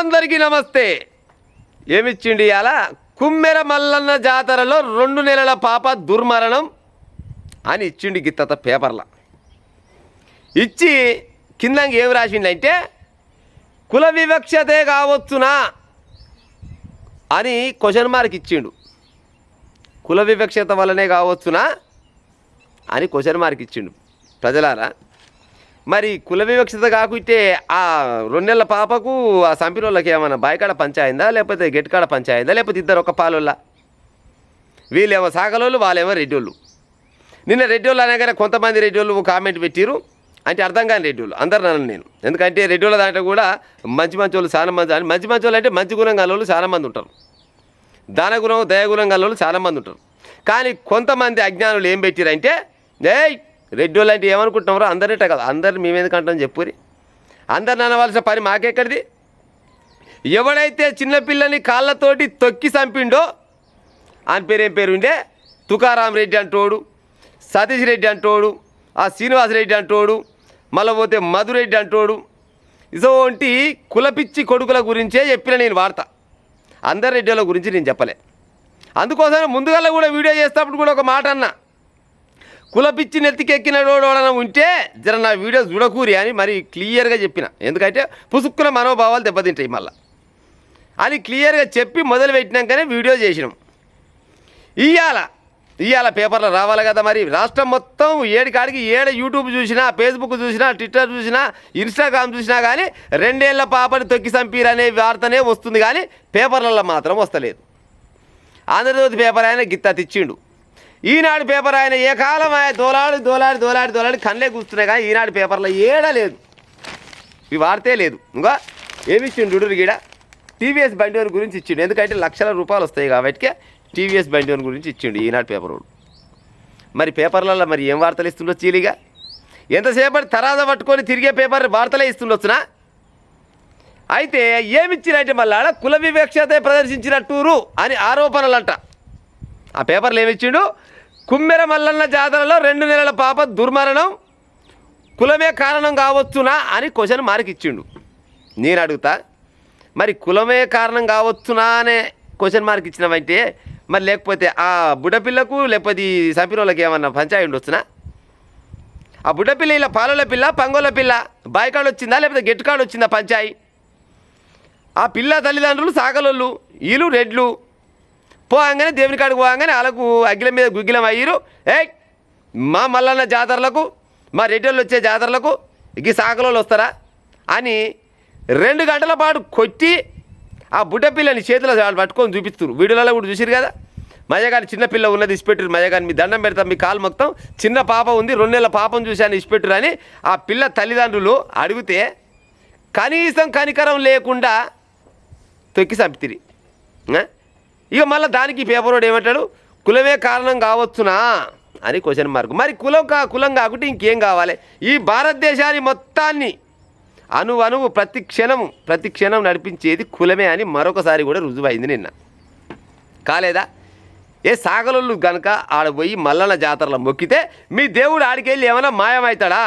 అందరికీ నమస్తే. ఏమిచ్చిండి అలా కుమ్మెర మల్లన్న జాతరలో 2 నెలల పాప దుర్మరణం అని ఇచ్చిండి గిత్తత పేపర్ల. ఇచ్చి కింద ఏం రాసిండంటే కుల వివక్షతే కావచ్చునా అని క్వశ్చన్ మార్క్ ఇచ్చిండు. కుల వివక్షత వల్లనే కావచ్చునా అని క్వశ్చన్ మార్క్ ఇచ్చిండు. ప్రజలారా, మరి కుల వివక్షత కాకుంటే ఆ 2 నెలల పాపకు ఆ సంపిన వాళ్ళకి ఏమన్నా బాయికాడ పంచాయిందా, లేకపోతే గెట్కాడ పంచాయిందా, లేకపోతే ఇద్దరు ఒక పాలోళ్ళ? వీళ్ళేమో సాగలోళ్ళు, వాళ్ళేమో రెడ్డోళ్ళు. నిన్న రెడ్డోళ్ళు అనగానే కొంతమంది రెడ్డోళ్ళు కామెంట్ పెట్టిరు. అంటే అర్థం కాని రెడ్డోళ్ళు అందరు నన్ను నేను, ఎందుకంటే రెడ్డోళ్ళ దాంట్లో కూడా మంచి వాళ్ళు చాలా మంది. అని మంచి వాళ్ళు అంటే మంచి గుణం గల చాలామంది ఉంటారు, దానగుణం దయగుణం గల చాలామంది ఉంటారు. కానీ కొంతమంది అజ్ఞానులు ఏం పెట్టిరంటే, రెడ్డోళ్ళు అంటే ఏమనుకుంటున్నారో అందరిట కదా, అందరిని మేమేందుకంటామని చెప్పురి. అందరిని అనవలసిన పని మాకెక్కడిది? ఎవడైతే చిన్నపిల్లని కాళ్ళతోటి తొక్కి చంపిండో అని పేరేం పేరు ఉండే, తుకారాం రెడ్డి అంటోడు, సతీష్ రెడ్డి అంటోడు, ఆ శ్రీనివాస్ రెడ్డి అంటోడు, మళ్ళీ పోతే మధురెడ్డి అంటోడు, ఇటువంటి కులపిచ్చి కొడుకుల గురించే చెప్పిన నేను వార్త. అందరి రెడ్డిల గురించి నేను చెప్పలే. అందుకోసం ముందుగా కూడా వీడియో చేసేటప్పుడు కూడా ఒక మాట అన్నా, కులపిచ్చి నెత్తికెక్కిన రోడన ఉంటే జర నా వీడియో చూడకూరి అని మరి క్లియర్గా చెప్పిన. ఎందుకంటే పుసుక్కుల మనోభావాలు దెబ్బతింటాయి మళ్ళీ అని క్లియర్గా చెప్పి మొదలు పెట్టినాకనే వీడియో చేసినాం. ఇవాళ పేపర్లో రావాలి కదా. మరి రాష్ట్రం మొత్తం ఏడికాడికి యూట్యూబ్ చూసినా, ఫేస్బుక్ చూసినా, ట్విట్టర్ చూసినా, ఇన్స్టాగ్రామ్ చూసినా కానీ 2 ఏళ్ల పాపని తొక్కి చంపిరనే వార్తనే వస్తుంది, కానీ పేపర్లలో మాత్రం వస్తలేదు. ఆంధ్రజ్యోతి పేపర్ ఆయన గిత్త తెచ్చిండు. ఈనాడు పేపర్ ఆయన ఏ కాలం ఆయన దోలాడి కళ్ళే కూస్తున్నాయి, కానీ ఈనాడు పేపర్లో ఏడలేదు, ఈ వార్తే లేదు. ఇంకా ఏమి ఇచ్చిండు చూడు గీడ, టీవీఎస్ బండి గురించి ఇచ్చిండు. ఎందుకంటే లక్షల రూపాయలు వస్తాయి కాబట్టి టీవీఎస్ బండి గురించి ఇచ్చిండు ఈనాడు పేపర్. మరి పేపర్లలో మరి ఏం వార్తలు ఇస్తుండో చీలిగా, ఎంతసేపటి తరాజ పట్టుకొని తిరిగే పేపర్ వార్తలే ఇస్తుండొచ్చునా? అయితే ఏమిచ్చినట్టే మళ్ళా కుల వివక్షతే ప్రదర్శించినట్టూరు అని ఆరోపణలంట. ఆ పేపర్లు ఏమిచ్చిండు, కుమ్మెర మల్లన్న జాతరలో 2 నెలల పాప దుర్మరణం కులమే కారణం కావచ్చునా అని క్వశ్చన్ మార్క్ ఇచ్చిండు. నేను అడుగుతా, మరి కులమే కారణం కావచ్చునా అనే క్వశ్చన్ మార్క్ ఇచ్చినామంటే మరి లేకపోతే ఆ బుడ్డపిల్లకు లేకపోతే ఈ సంపిన వాళ్ళకి ఏమన్నా పంచాయి ఉండొచ్చునా? ఆ బుడ్డపిల్ల ఇలా పాలోళ్ళ పిల్ల, పంగోళ్ళ పిల్ల బాయికాడు వచ్చిందా, లేకపోతే గెట్టుకాడు వచ్చిందా పంచాయి? ఆ పిల్ల తల్లిదండ్రులు సాగలోళ్ళు, వీళ్ళు రెడ్లు. పోగానే దేవుని కాడికి పోగానే వాళ్ళకు అగ్గిల మీద గుగ్గిలం అయ్యారు. మా మల్లన్న జాతరలకు, మా రెడ్డోళ్ళు వచ్చే జాతరలకు ఈ సాగలోళ్ళు వస్తారా అని 2 గంటల పాటు కొట్టి ఆ బుడ్డపిల్లని చేతిలో పట్టుకొని చూపిస్తారు. వీడియోలలో కూడా చూసిరు కదా. మజగాని చిన్నపిల్ల ఉన్నది ఇసిపెట్టురు, మజగాని మీ దండం పెడతాం, మీ కాలు మొత్తం చిన్న పాప ఉంది, 2 నెలల పాపను చూశాను ఇసిపెట్టురు అని ఆ పిల్ల తల్లిదండ్రులు అడిగితే కనీసం కనికరం లేకుండా తొక్కి చంపితిరి. ఇక మళ్ళీ దానికి పేపర్ వాడు ఏమంటాడు, కులమే కారణం కావచ్చునా అని క్వశ్చన్ మార్క్. మరి కులం కాకుంటే ఇంకేం కావాలి? ఈ భారతదేశాన్ని మొత్తాన్ని అణువు ప్రతి క్షణం నడిపించేది కులమే అని మరొకసారి కూడా రుజువైంది నిన్న. కాలేదా? ఏ సాగలోళ్ళు కనుక ఆడపోయి మల్లన్న జాతరలో మొక్కితే మీ దేవుడు ఆడికెళ్ళి ఏమైనా మాయమవుతాడా?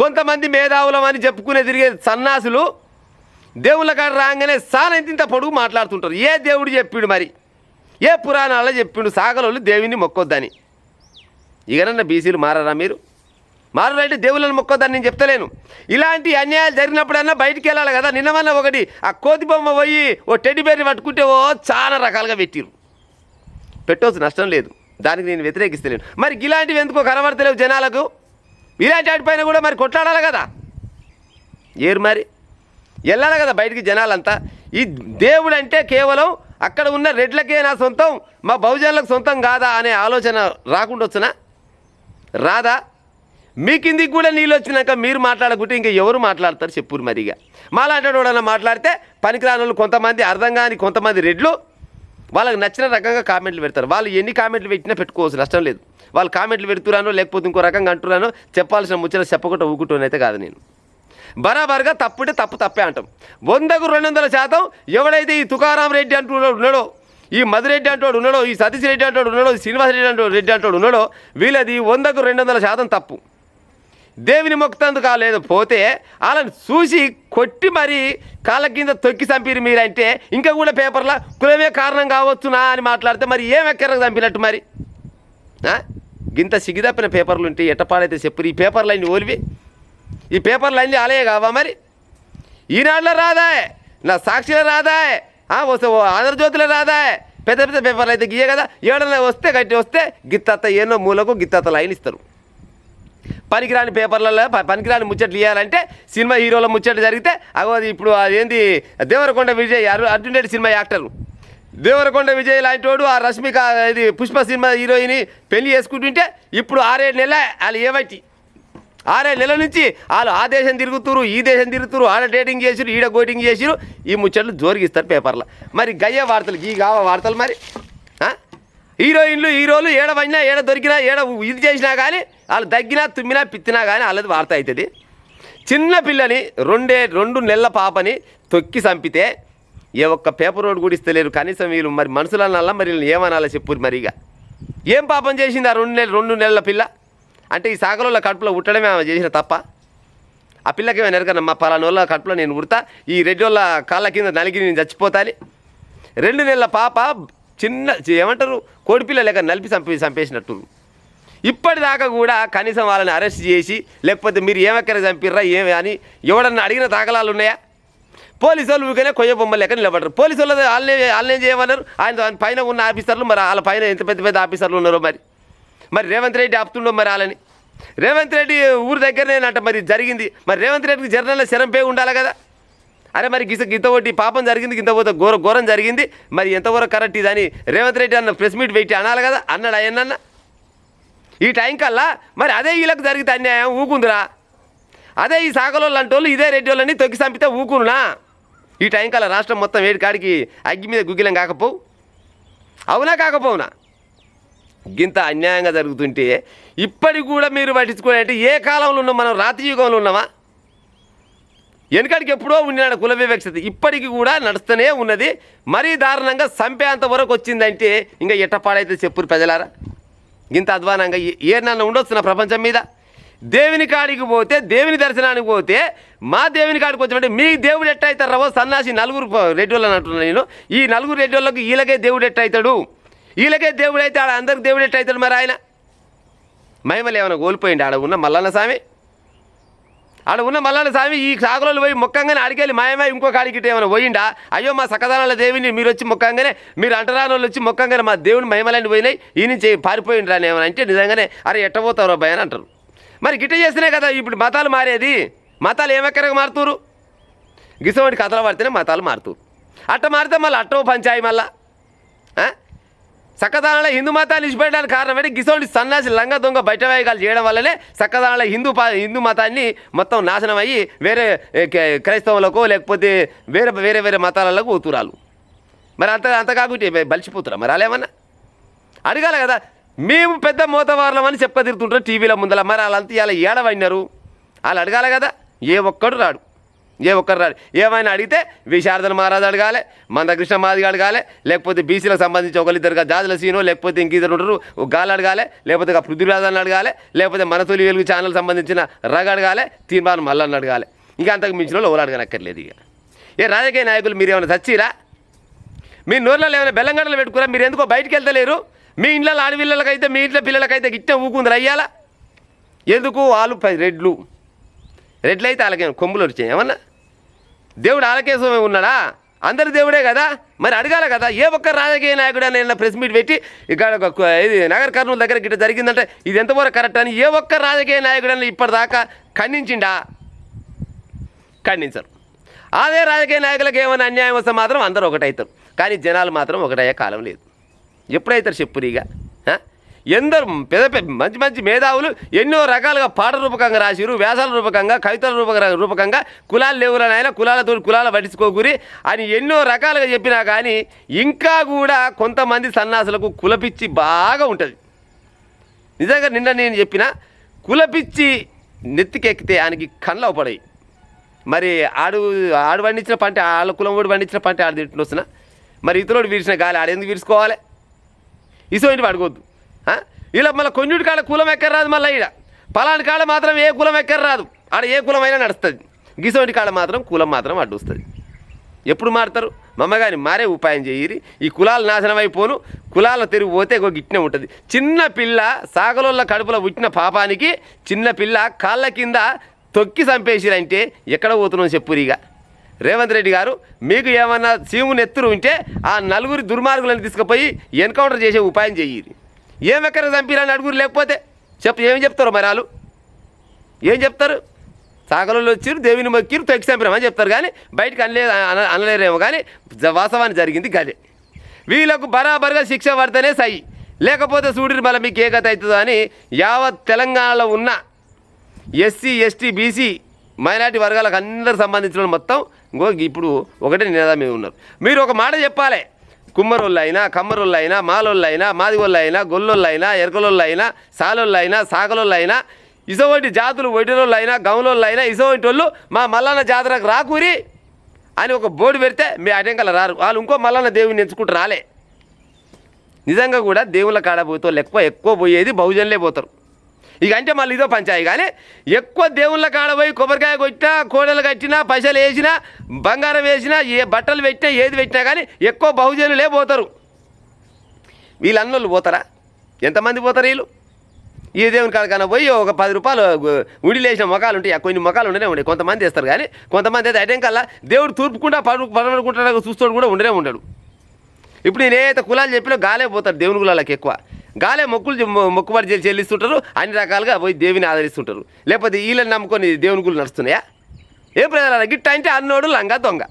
కొంతమంది మేధావులం అని చెప్పుకునే తిరిగే సన్నాసులు దేవుళ్ళ కాడ రాగానే సానంత పొడుగు మాట్లాడుతుంటారు. ఏ దేవుడు చెప్పిండు మరి? ఏ పురాణాల్లో చెప్పిండు సాగలోళ్ళు దేవుని మొక్కొద్దని? ఇకనన్నా బీసీలు మారారా మీరు? మారునంటే దేవుళ్ళని మొక్కొద్దని నేను చెప్తలేను. ఇలాంటి అన్యాయాలు జరిగినప్పుడన్నా బయటికి వెళ్ళాలి కదా. నిన్నమన్నా ఒకటి ఆ కోతి బొమ్మ పోయి ఓ టెడ్డి బేర్ని పట్టుకుంటే చాలా రకాలుగా పెట్టిరు. పెట్టవచ్చు, నష్టం లేదు, దానికి నేను వ్యతిరేకిస్తలేను. మరి ఇలాంటివి ఎందుకో కనబడతలేవు జనాలకు? ఇలాంటి వాటిపైన కూడా మరి కొట్లాడాలి కదా. ఏరు మరి వెళ్ళాలి కదా బయటికి జనాలంతా. ఈ దేవుడు అంటే కేవలం అక్కడ ఉన్న రెడ్లకే నా సొంతం, మా బహుజనులకు సొంతం కాదా అనే ఆలోచన రాకుండా వచ్చునా? రాదా? మీ కిందికి కూడా నీళ్ళు వచ్చినాక మీరు మాట్లాడకుంటే ఇంకా ఎవరు మాట్లాడతారు చెప్పురు? మరిగా మాలాంటి వాడన్నా మాట్లాడితే పనికిరాని వాళ్ళు కొంతమంది, అర్థం కాని కొంతమంది రెడ్లు వాళ్ళకి నచ్చిన రకంగా కామెంట్లు పెడతారు. వాళ్ళు ఎన్ని కామెంట్లు పెట్టినా పెట్టుకోవచ్చు, నష్టం లేదు. వాళ్ళు కామెంట్లు పెడుతున్నానో లేకపోతే ఇంకో రకంగా అంటున్నానో చెప్పాల్సిన ముచ్చట చెప్పకుండా ఊకుంటూనైతే కాదు నేను. బరాబర్గా తప్పుంటే తప్పే అంటాం. 100కు 200% ఎవడైతే ఈ తుకారాం రెడ్డి అంటూ ఉన్నాడో, ఈ మధురెడ్డి అంటోడు ఉన్నాడో, ఈ సతీష్ రెడ్డి అంటోడు ఉన్నాడో, శ్రీనివాస్ రెడ్డి అంటోడు ఉన్నాడో, వీళ్ళది 100కు 200% తప్పు. దేవుని మొక్కుతందుకు కాలేదు పోతే వాళ్ళని చూసి కొట్టి మరి కాళ్ళ కింద తొక్కి చంపిరు మీరంటే ఇంకా కూడా పేపర్లో కులమే కారణం కావచ్చునా అని మాట్లాడితే మరి ఏం ఎక్కరకు చంపినట్టు మరి గింత సిగిదప్పిన పేపర్లు ఉంటే ఎట్టపాడైతే చెప్పు ఈ పేపర్లు అన్నీ ఓలివి ఈ పేపర్లు అన్నీ అలే కావా మరి ఈనాడులో రాదాయ్ నా సాక్షిలో రాదాయ్ వస్తే ఆంధ్రజ్యోతిలో రాదాయ్ పెద్ద పెద్ద పేపర్లు అయితే గీయ కదా ఏడన్నా వస్తే గట్టి వస్తే గిత్తత్త ఎన్నో మూలకు గిత్తత్త లైన్ ఇస్తారు పనికిరాని పేపర్లలో పనికిరాని ముచ్చట్లు ఇవ్వాలంటే సినిమా హీరోల ముచ్చట జరిగితే అది ఇప్పుడు అదేంది దేవరకొండ విజయ్ అర్జున్ రెడ్డి సినిమా యాక్టరు దేవరకొండ విజయ్ లాంటి వాడు ఆ రష్మిక ఇది పుష్ప సినిమా హీరోయిన్ పెళ్లి చేసుకుంటుంటే ఇప్పుడు 6-7 నెలల వాళ్ళు ఏవైతే 6-7 నెలల నుంచి వాళ్ళు ఆ దేశం తిరుగుతురు ఈ దేశం తిరుగుతురు ఆడ డేటింగ్ చేసిరు ఈడ గోటింగ్ చేసిరు ఈ ముచ్చట్లు జోరిగిస్తారు పేపర్లో మరి గయ్య వార్తలు ఈ కావ వార్తలు మరి హీరోలు ఏడవైనా ఏడ దొరికినా ఏడ ఇది చేసినా కానీ వాళ్ళు దగ్గినా తుమ్మినా పిత్తినా కానీ వాళ్ళది వార్త అవుతుంది చిన్న పిల్లని 2 నెలల పాపని తొక్కి చంపితే ఏ ఒక్క పేపర్ రోడ్ కూడా ఇస్తలేరు కనీసం వీళ్ళు మరి మనుషులనల్లా మరి ఏమనాలా చెప్పు మరిగా ఏం పాపం చేసింది ఆ 2 నెలల పిల్ల అంటే ఈ సాగరంలో కడుపులో ఉట్టడమే ఆమె చేసిన తప్ప ఆ పిల్లకి ఏమైనా ఎరగనమ్మా పలానా వాళ్ళ కడుపులో నేను ఉడతా ఈ రెడ్డి వాళ్ళ కాళ్ళ కింద నలిగి నేను చచ్చిపోతాను 2 నెలల పాప చిన్న ఏమంటారు కోడిపిల్ల లేక నలిపి చంపేసినట్టు ఇప్పటిదాకా కూడా కనీసం వాళ్ళని అరెస్ట్ చేసి లేకపోతే మీరు ఏమెక్కడ చంపిర్రా ఏమి అని ఎవడన్నా అడిగిన దాఖలాలు ఉన్నాయా పోలీసు వాళ్ళు ఊరికనే కొయ్య బొమ్మలు లెక్క నిలబడరు పోలీసు వాళ్ళు వాళ్ళేం చేయమన్నారు ఆయన పైన ఉన్న ఆఫీసర్లు మరి వాళ్ళ పైన ఎంత పెద్ద ఆఫీసర్లు ఉన్నారో మరి రేవంత్ రెడ్డి ఆపుతుండో మరి వాళ్ళని రేవంత్ రెడ్డి ఊరు దగ్గరనేనంట మరి జరిగింది మరి రేవంత్ రెడ్డికి జర్నల్లో శరంపే ఉండాలి కదా అరే మరి గింత ఒకటి పాపం జరిగింది గింత పోతే ఘోరం జరిగింది మరి ఎంతవరకు కరెక్ట్ ఇదని రేవంత్ రెడ్డి అన్న ప్రెస్ మీట్ పెట్టి అనాలి కదా అన్నాడు అయ్యన్న ఈ టైం కల్లా మరి అదే వీళ్ళకి జరిగితే అన్యాయం ఊకుందిరా అదే ఈ సాగలోళ్ళు అంటోళ్ళు ఇదే రెడ్డి వాళ్ళని తొక్కి చంపితే ఊకున్నా ఈ టైం కల్లా రాష్ట్రం మొత్తం వేడి కాడికి అగ్గి మీద గుగ్గిలం కాకపోవు అవునా కాకపోవునా గింత అన్యాయంగా జరుగుతుంటే ఇప్పటికి కూడా మీరు పట్టించుకోవాలంటే ఏ కాలంలో ఉన్నాం మనం రాతి యుగంలో ఉన్నామా వెనకడికి ఎప్పుడో ఉన్నాడు కుల వివక్షత ఇప్పటికి కూడా నడుస్తూనే ఉన్నది మరీ దారుణంగా చంపేంత వరకు వచ్చిందంటే ఇంకా ఎట్టపాడైతే చెప్పురు ప్రజలారా ఇంత అధ్వానంగా ఏనన్నా ఉండొచ్చు నా ప్రపంచం మీద దేవుని కాడికి పోతే దేవుని దర్శనానికి పోతే మా దేవుని కాడికి వచ్చామంటే మీ దేవుడు ఎట్ట అవుతారు రవో సన్నాసి 4 రెడ్డి వాళ్ళని అంటున్నాను నేను ఈ 4 రెడ్డి వాళ్ళకి వీళ్ళకే దేవుడు ఎట్ట అవుతాడు వీళ్ళకే దేవుడు అయితే ఆడ అందరికి దేవుడు ఎట్ట అవుతాడు మరి ఆయన మహిమలు ఏమైనా కోల్పోయింది ఆడ ఉన్న మల్లన్న స్వామి ఈ సాగరంలో పోయి మొక్కంగానే అడిగేళ్ళి మాయమై ఇంకో కాడికి ఏమైనా పోయిండా అయ్యో మా సకదానాల దేవిని మీరు వచ్చి మొక్కంగానే మీరు అంటరాని వాళ్ళు వచ్చి మొక్కంగానే మా దేవుని మహిమలన్నీ పోయినాయి ఈ నుంచి పారిపోయిండ్రా అని ఏమైనా అంటే నిజంగానే అరే ఎట్టబోతారో భయ అని అంటారు మరి గిట్ట చేస్తేనే కదా ఇప్పుడు మతాలు మారేది మతాలు ఏమెక్కడికి మారుతురు గిసోటి కథలు పడితేనే మతాలు మారుతురు అట్ట మారితే మళ్ళీ అట్టో పంచాయి మళ్ళా సక్కదానంలో హిందూ మతాన్ని ఇచ్చిపెట్టడానికి కారణం ఏంటి గిసోటి సన్నాసి లంగ దొంగ బయట వేయగాలు చేయడం వల్లనే సక్కదానంలో హిందూ మతాన్ని మొత్తం నాశనం అయ్యి వేరే క్రైస్తవులకు లేకపోతే వేరే మతాలకు పోతురాలు మరి అంత కాకుంటే బలిచిపోతురా మరి వాళ్ళేమన్నా అడగాలి కదా మేము పెద్ద మోతవారులం అని తిరుగుతుంటారు టీవీల ముందర మరి వాళ్ళంతా ఇలా ఏడవన్నారు వాళ్ళు అడగాలి కదా ఏ ఒక్కరు రాడు ఏమైనా అడిగితే విశారదన మహారాజు అడగాలి మందకృష్ణ మాదిగా అడగాలి లేకపోతే బీసీలకు సంబంధించి ఒకరిద్దరుగా జాజుల సీను లేకపోతే ఇంకిద్దరు ఉంటారు గాలి అడగాలి లేకపోతే పృథ్వీరాజాన్ని అడగాలి లేకపోతే మనతొలి వెలుగు ఛానల్ సంబంధించిన రగ అడగాలి తీర్మానం మల్లన్న అడగాలి ఇంకా అంతకు మించిన వాళ్ళు ఎవరు అడగనక్కర్లేదు ఇక ఏ రాజకీయ నాయకులు మీరు ఏమైనా చచ్చిరా మీ నోర్లలో ఏమైనా బెల్లంగడలు పెట్టుకురా మీరు ఎందుకో బయటికి వెళ్తలేరు మీ ఇంట్లో ఆడపిల్లలకైతే మీ ఇంట్లో పిల్లలకైతే గిట్ట ఊకుందరు అయ్యాలా ఎందుకు వాళ్ళు రెడ్లు అయితే వాళ్ళకి కొమ్ములు వచ్చాయి ఏమన్నా దేవుడు వాళ్ళకేసమే ఉన్నాడా అందరి దేవుడే కదా మరి అడగాలి కదా ఏ ఒక్క రాజకీయ నాయకుడు అని ప్రెస్ మీట్ పెట్టి ఇక్కడ ఇది నగర్ కర్నూలు దగ్గర గిట్ట జరిగిందంటే ఇది ఎంతవరకు కరెక్ట్ అని ఏ ఒక్క రాజకీయ నాయకుడు అని ఇప్పటిదాకా ఖండించరు అదే రాజకీయ నాయకులకు ఏమైనా అన్యాయం వస్తే మాత్రం అందరూ ఒకటవుతారు కానీ జనాలు మాత్రం ఒకటయ్యే కాలం లేదు ఎప్పుడైతారు చెప్పురిగా ఎందరు మంచి మేధావులు ఎన్నో రకాలుగా పాట రూపకంగా రాసిరు వ్యాసాల రూపకంగా కవితల రూపకంగా కులాలు లేవులనైనా కులాల పట్టించుకోకూరి అని ఎన్నో రకాలుగా చెప్పినా కానీ ఇంకా కూడా కొంతమంది సన్నాసులకు కులపిచ్చి బాగా ఉంటుంది నిజంగా నిన్న నేను చెప్పిన కులపిచ్చి నెత్తికెక్కితే ఆయనకి కళ్ళ పడాయి మరి ఆడు పండించిన పంట వాళ్ళ కులం కూడా పండించిన పంట ఆడు తింటుని వస్తున్నా మరి ఇతరుడు వీరిసిన గాలి ఆడెందుకు వీరుసుకోవాలి ఇసోంటి అడగొద్దు ఇలా మళ్ళీ కొన్నిటి కాడ కులం ఎక్కరాదు మళ్ళీ ఇక్కడ పలాని కాడ మాత్రం ఏ కులం ఎక్కర రాదు, ఆడ ఏ కులమైనా నడుస్తుంది. గిసోటి కాడ మాత్రం కులం మాత్రం అడ్డు వస్తుంది. ఎప్పుడు మారుతారు? మమ్మగాని మారే ఉపాయం చేయరి. ఈ కులాలు నాశనం అయిపోను, కులాల తెరుగు పోతే గిట్నే ఉంటుంది. చిన్న పిల్ల సాగలోళ్ళ కడుపులో పుట్టిన పాపానికి చిన్న పిల్ల కాళ్ళ కింద తొక్కి చంపేసిరంటే ఎక్కడ పోతున్నాం చెప్పురిగా. రేవంత్ రెడ్డి గారు మీకు ఏమన్నా సీముని ఎత్తురు ఉంటే ఆ నలుగురి దుర్మార్గులను తీసుకుపోయి ఎన్కౌంటర్ చేసే ఉపాయం చెయ్యి. ఏమెక్కడ చంపిరని అడుగురు, లేకపోతే ఏం చెప్తారు మరి వాళ్ళు? ఏం చెప్తారు? సాగలలో వచ్చిరు, దేవుని మొక్కిరు, తొక్కి చంపినామని చెప్తారు కానీ బయటకు అనలేరేమో. కానీ వాస్తవాన్ని జరిగింది గదే. వీళ్ళకు బరాబర్గా శిక్ష పడితేనే సై, లేకపోతే చూడిరి మళ్ళీ మీకు ఏ గత అవుతుందో అని యావత్ తెలంగాణలో ఉన్న ఎస్సీ ఎస్టీ బీసీ మైనార్టీ వర్గాలకు అందరు సంబంధించిన మొత్తం ఇప్పుడు ఒకటే నినాదం మీద ఉన్నారు. మీరు ఒక మాట చెప్పాలి. కుమ్మరోళ్ళు అయినా, కమ్మరోళ్ళు అయినా, మాలోళ్ళు అయినా, మాదిగోళ్ళు అయినా, గొల్లోళ్ళు అయినా, ఎరకలోళ్ళు అయినా, సాలోళ్ళు అయినా, సాగలోళ్ళు అయినా, ఇసోటి జాతులు ఒడిరోళ్ళు అయినా, గౌలోళ్ళు అయినా, ఇసోటి వాళ్ళు మా మల్లన్న జాతరకు రాకూరి అని ఒక బోర్డు పెడితే మీ అటెంకల రారు. వాళ్ళు ఇంకో మల్లన్న దేవుని ఎంచుకుంటూ రాలే. నిజంగా కూడా దేవుళ్ళ కాడ పోతే ఎక్కువ పోయేది బహుజనులే పోతారు. ఇక అంటే మళ్ళీ ఇదో పంచాయి. కానీ ఎక్కువ దేవుళ్ళ కాడ పోయి కొబ్బరికాయ కొట్టినా, కోడలు కట్టినా, పైసలు వేసినా, బంగారం వేసినా, ఏ బట్టలు పెట్టినా, ఏది పెట్టినా కానీ ఎక్కువ బహుజనులే పోతారు. వీళ్ళన్నోళ్ళు పోతారా? ఎంతమంది పోతారు వీళ్ళు? ఈ దేవుని కాడకన్నా పోయి ఒక 10 రూపాయలు ఉడిలేసిన మొఖాలు ఉంటాయి. కొన్ని మొఖాలు ఉండనే ఉండే, కొంతమంది వేస్తారు. కానీ కొంతమంది అయితే అటెంకల్లా దేవుడు తూర్పుకుండా పడనుకుంటాడు, చూస్తాడు కూడా ఉండనే ఉండడు. ఇప్పుడు నేనైతే కులాలు చెప్పినా గాలే పోతారు దేవుని కులాలకు ఎక్కువ. గాలే మొక్కుబడి చెల్లిస్తుంటారు, అన్ని రకాలుగా పోయి దేవుని ఆదరిస్తుంటారు. లేకపోతే వీళ్ళని నమ్ముకొని దేవుని గుళ్ళు నడుస్తున్నాయా? ఏ ప్రజల గిట్ట అంటే అన్నోడు లంగా దొంగ.